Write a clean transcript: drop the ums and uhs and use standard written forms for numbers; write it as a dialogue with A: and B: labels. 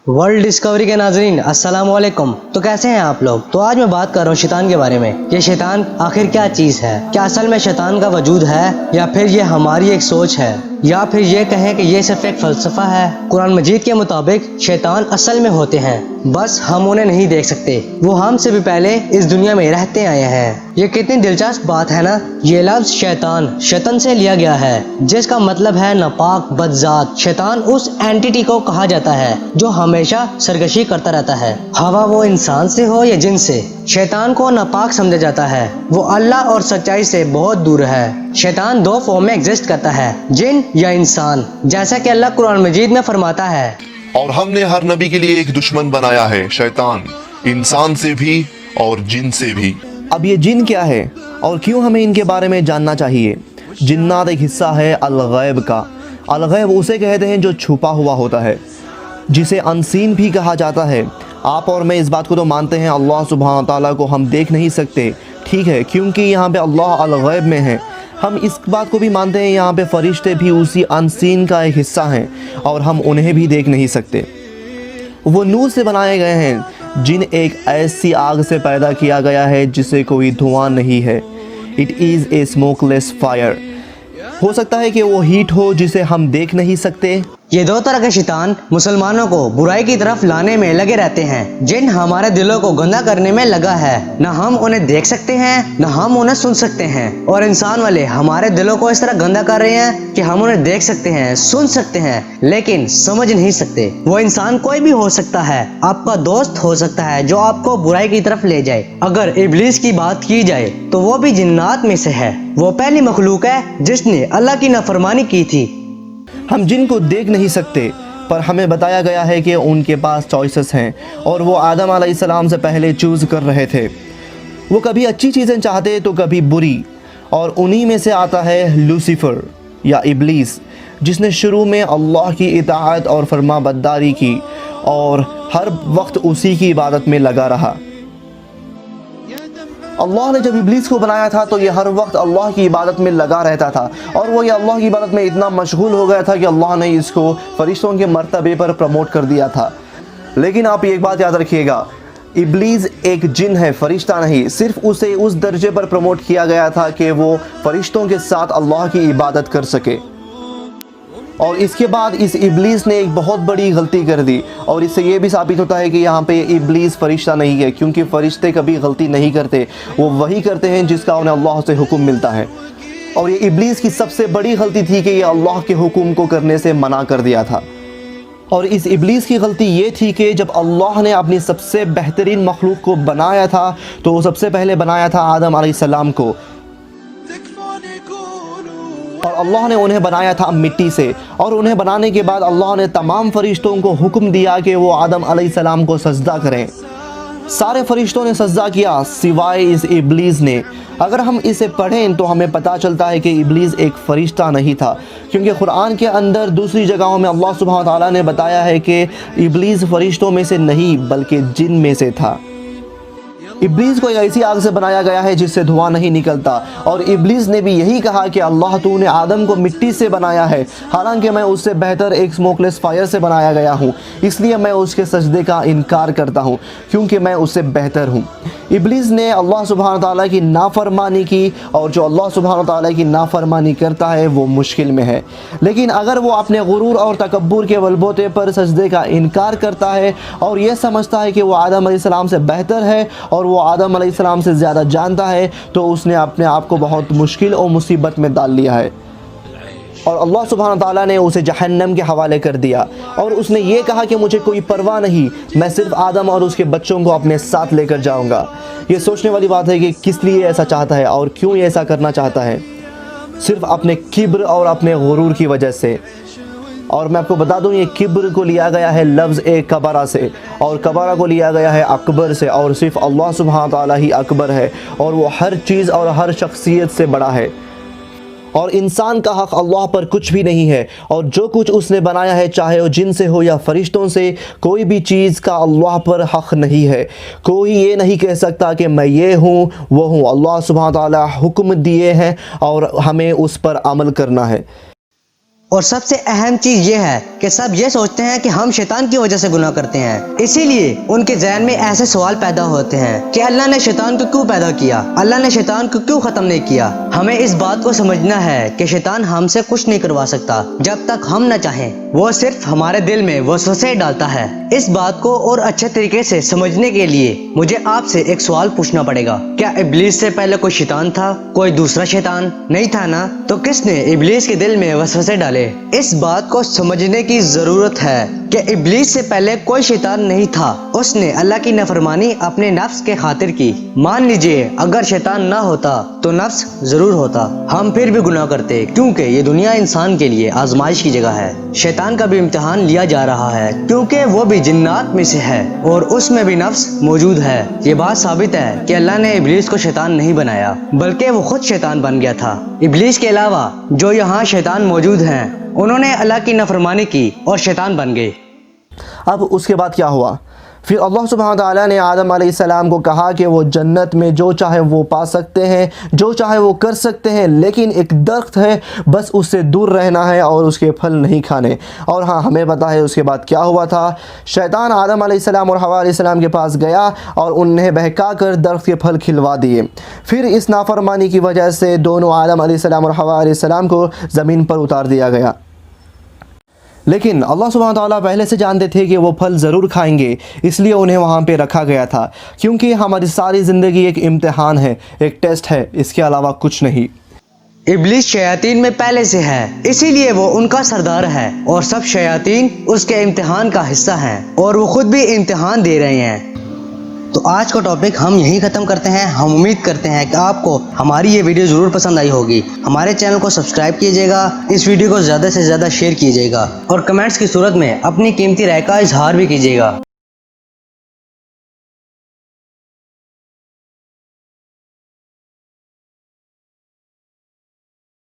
A: World discovery के नाजरीन अस्सलाम वालेकुम। तो कैसे हैं आप लोग। तो आज मैं बात कर रहा हूँ शैतान के बारे में। ये शैतान आखिर क्या चीज़ है, क्या असल में शैतान का वजूद है या फिर ये हमारी एक सोच है, या फिर ये कहें कि ये सिर्फ एक फ़लसफ़ा है। कुरान मजीद के मुताबिक शैतान असल में होते हैं, बस हम उन्हें नहीं देख सकते। वो हमसे भी पहले इस दुनिया में रहते आए हैं। ये कितनी दिलचस्प बात है ना। ये लफ्ज़ शैतान शैतान से लिया गया है, जिसका मतलब है नापाक, बदजात। शैतान उस एंटिटी को कहा जाता है जो हमेशा सरकशी करता रहता है, हवा वो इंसान से हो या जिन से। शैतान को नापाक समझा जाता है, वो अल्लाह और सच्चाई से बहुत दूर है। शैतान दो फॉर्म में एग्जिस्ट करता है, जिन या इंसान, जैसा कि अल्लाह कुरान मजीद में फरमाता है,
B: और हमने हर नबी के लिए एक दुश्मन बनाया है, शैतान, इंसान से भी और जिन से भी।
C: अब ये जिन क्या है और क्यों हमें इनके बारे में जानना चाहिए। जिन्नात एक हिस्सा है अल-गैब का। अल-गैब उसे कहते हैं जो छुपा हुआ होता है, जिसे अनसीन भी कहा जाता है। आप और मैं इस बात को तो मानते हैं अल्लाह सुब्हान व तआला को हम देख नहीं सकते, ठीक है, क्योंकि यहाँ पे अल्लाह अल-गैब में है। हम इस बात को भी मानते हैं यहाँ पे फरिश्ते भी उसी अनसीन का एक हिस्सा हैं और हम उन्हें भी देख नहीं सकते। वो नूर से बनाए गए हैं, जिन एक ऐसी आग से पैदा किया गया है जिसे कोई धुआं नहीं है। It is a smokeless fire. हो सकता है कि वो हीट हो जिसे हम देख नहीं सकते।
A: ये दो तरह के शैतान मुसलमानों को बुराई की तरफ लाने में लगे रहते हैं। जिन हमारे दिलों को गंदा करने में लगा है, न हम उन्हें देख सकते हैं न हम उन्हें सुन सकते हैं। और इंसान वाले हमारे दिलों को इस तरह गंदा कर रहे हैं कि हम उन्हें देख सकते हैं, सुन सकते हैं, लेकिन समझ नहीं सकते। वो इंसान कोई भी हो सकता है, आपका दोस्त हो सकता है जो आपको बुराई की तरफ ले जाए। अगर इब्लीस की बात की जाए तो वो भी जिन्नात में से है। वो पहली मखलूक है जिसने अल्लाह की नाफरमानी की थी।
C: हम जिनको देख नहीं सकते, पर हमें बताया गया है कि उनके पास चॉइसेस हैं और वो आदम अलैहिस्सलाम से पहले चूज़ कर रहे थे। वो कभी अच्छी चीज़ें चाहते तो कभी बुरी, और उन्हीं में से आता है लूसीफर या इब्लीस, जिसने शुरू में अल्लाह की इताअत और फरमाबरदारी की और हर वक्त उसी की इबादत में लगा रहा। अल्लाह ने जब इब्लीस को बनाया था तो ये हर वक्त अल्लाह की इबादत में लगा रहता था, और वो ये अल्लाह की इबादत में इतना मशगूल हो गया था कि अल्लाह ने इसको फरिश्तों के मर्तबे पर प्रमोट कर दिया था। लेकिन आप एक बात याद रखिएगा, इब्लीस एक जिन है, फरिश्ता नहीं। सिर्फ उसे उस दर्जे पर प्रमोट किया गया था कि वो फरिश्तों के साथ अल्लाह की इबादत कर सके। और इसके बाद इस इब्लीस ने एक बहुत बड़ी गलती कर दी, और इससे ये भी साबित होता है कि यहाँ पे इब्लीस फरिश्ता नहीं है, क्योंकि फरिश्ते कभी गलती नहीं करते। वो वही करते हैं जिसका उन्हें अल्लाह से हुक्म मिलता है। और ये इब्लीस की सबसे बड़ी गलती थी कि ये अल्लाह के हुक्म को करने से मना कर दिया था। और इस इब्लीस की गलती ये थी कि जब अल्लाह ने अपनी सबसे बेहतरीन मखलूक को बनाया था तो वो सबसे पहले बनाया था आदम अलैहिस्सलाम को, और अल्लाह ने उन्हें बनाया था मिट्टी से। और उन्हें बनाने के बाद अल्लाह ने तमाम फरिश्तों को हुक्म दिया कि वो आदम अलैहिस्सलाम को सजदा करें। सारे फरिश्तों ने सजदा किया सिवाय इस इब्लीस ने। अगर हम इसे पढ़ें तो हमें पता चलता है कि इब्लीस एक फरिश्ता नहीं था, क्योंकि कुरान के अंदर दूसरी जगहों में अल्लाह सुब्हान व तआला ने बताया है कि इब्लीस फरिश्तों में से नहीं बल्कि जिन में से था। इब्लीस को ऐसी आग से बनाया गया है जिससे धुआं नहीं निकलता, और इब्लीस ने भी यही कहा कि अल्लाह तूने आदम को मिट्टी से बनाया है, हालांकि मैं उससे बेहतर एक स्मोकलेस फायर से बनाया गया हूँ, इसलिए मैं उसके सजदे का इनकार करता हूँ क्योंकि मैं उससे बेहतर हूँ। इब्लीस ने अल्लाह सुब्हान ताला की नाफरमानी की, और जो अल्लाह सुब्हान ताला की नाफरमानी करता है वो मुश्किल में है। लेकिन अगर वो अपने गुरूर और तकब्बुर के बलबूते पर सजदे का इनकार करता है और ये समझता है कि वो आदम अलैहिस्सलाम से बेहतर है और वो आदम अलैहिस्सलाम से ज़्यादा जानता है, तो उसने अपने आप को बहुत मुश्किल और मुसीबत में डाल लिया है, और अल्लाह सुब्हान ताला ने उसे जहन्नम के हवाले कर दिया। और उसने ये कहा कि मुझे कोई परवाह नहीं, मैं सिर्फ आदम और उसके बच्चों को अपने साथ लेकर जाऊंगा। ये सोचने वाली बात है कि किस लिए ऐसा चाहता है और क्यों ये ऐसा करना चाहता है, सिर्फ अपने किब्र और अपने गुरूर की वजह से। और मैं आपको बता दूं, ये किब्र को लिया गया है लफ्ज़ एक कबरा से, और कबरा को लिया गया है अकबर से, और सिर्फ अल्लाह सुब्हान ताला ही अकबर है, और वो हर चीज़ और हर शख्सियत से बड़ा है। اور انسان کا حق اللہ پر کچھ بھی نہیں ہے، اور جو کچھ اس نے بنایا ہے چاہے وہ جن سے ہو یا فرشتوں سے، کوئی بھی چیز کا اللہ پر حق نہیں ہے۔ کوئی یہ نہیں کہہ سکتا کہ میں یہ ہوں وہ ہوں۔ اللہ سبحانہ تعالیٰ حکم دیے ہیں اور ہمیں اس پر عمل کرنا ہے۔
A: اور سب سے اہم چیز یہ ہے کہ سب یہ سوچتے ہیں کہ ہم شیطان کی وجہ سے گناہ کرتے ہیں، اسی لیے ان کے ذہن میں ایسے سوال پیدا ہوتے ہیں کہ اللہ نے شیطان کو کیوں پیدا کیا، اللہ نے شیطان کو کیوں ختم نہیں کیا۔ ہمیں اس بات کو سمجھنا ہے کہ شیطان ہم سے کچھ نہیں کروا سکتا جب تک ہم نہ چاہیں، وہ صرف ہمارے دل میں وسوسے ڈالتا ہے۔ اس بات کو اور اچھے طریقے سے سمجھنے کے لیے مجھے آپ سے ایک سوال پوچھنا پڑے گا، کیا ابلیس سے پہلے کوئی شیطان تھا؟ کوئی دوسرا شیطان نہیں تھا نا؟ تو کس نے ابلیس کے دل میں وسوسے ڈالے؟ اس بات کو سمجھنے کی ضرورت ہے کہ ابلیس سے پہلے کوئی شیطان نہیں تھا، اس نے اللہ کی نافرمانی اپنے نفس کے خاطر کی۔ مان لیجئے اگر شیطان نہ ہوتا تو نفس ضرور ہوتا، ہم پھر بھی گناہ کرتے، کیونکہ یہ دنیا انسان کے لیے آزمائش کی جگہ ہے۔ شیطان کا بھی امتحان لیا جا رہا ہے کیونکہ وہ بھی جنات میں سے ہے اور اس میں بھی نفس موجود ہے۔ یہ بات ثابت ہے کہ اللہ نے ابلیس کو شیطان نہیں بنایا بلکہ وہ خود شیطان بن گیا تھا۔ ابلیس کے علاوہ جو یہاں شیطان موجود ہیں انہوں نے اللہ کی نافرمانی کی اور شیطان بن گئے۔
C: اب اس کے بعد کیا ہوا؟ پھر اللہ سبحانہ تعالیٰ نے آدم علیہ السلام کو کہا کہ وہ جنت میں جو چاہے وہ پا سکتے ہیں، جو چاہے وہ کر سکتے ہیں، لیکن ایک درخت ہے بس اس سے دور رہنا ہے اور اس کے پھل نہیں کھانے۔ اور ہاں ہمیں پتہ ہے اس کے بعد کیا ہوا تھا۔ شیطان آدم علیہ السلام اور حوا علیہ السلام کے پاس گیا اور انہیں بہکا کر درخت کے پھل کھلوا دیے۔ پھر اس نافرمانی کی وجہ سے دونوں آدم علیہ السلام اور حوا علیہ السلام کو زمین پر اتار دیا گیا۔ لیکن اللہ سبحانہ تعالیٰ پہلے سے جانتے تھے کہ وہ پھل ضرور کھائیں گے، اس لیے انہیں وہاں پہ رکھا گیا تھا، کیونکہ ہماری ساری زندگی ایک امتحان ہے، ایک ٹیسٹ ہے، اس کے علاوہ کچھ نہیں۔
A: ابلیس شیاطین میں پہلے سے ہے، اسی لیے وہ ان کا سردار ہے اور سب شیاطین اس کے امتحان کا حصہ ہیں اور وہ خود بھی امتحان دے رہے ہیں۔ تو آج کا ٹاپک ہم یہیں ختم کرتے ہیں۔ ہم امید کرتے ہیں کہ آپ کو ہماری یہ ویڈیو ضرور پسند آئی ہوگی۔ ہمارے چینل کو سبسکرائب کیجیے گا، اس ویڈیو کو زیادہ سے زیادہ شیئر کیجیے گا اور کمنٹس کی صورت میں اپنی قیمتی رائے کا اظہار بھی کیجیے گا۔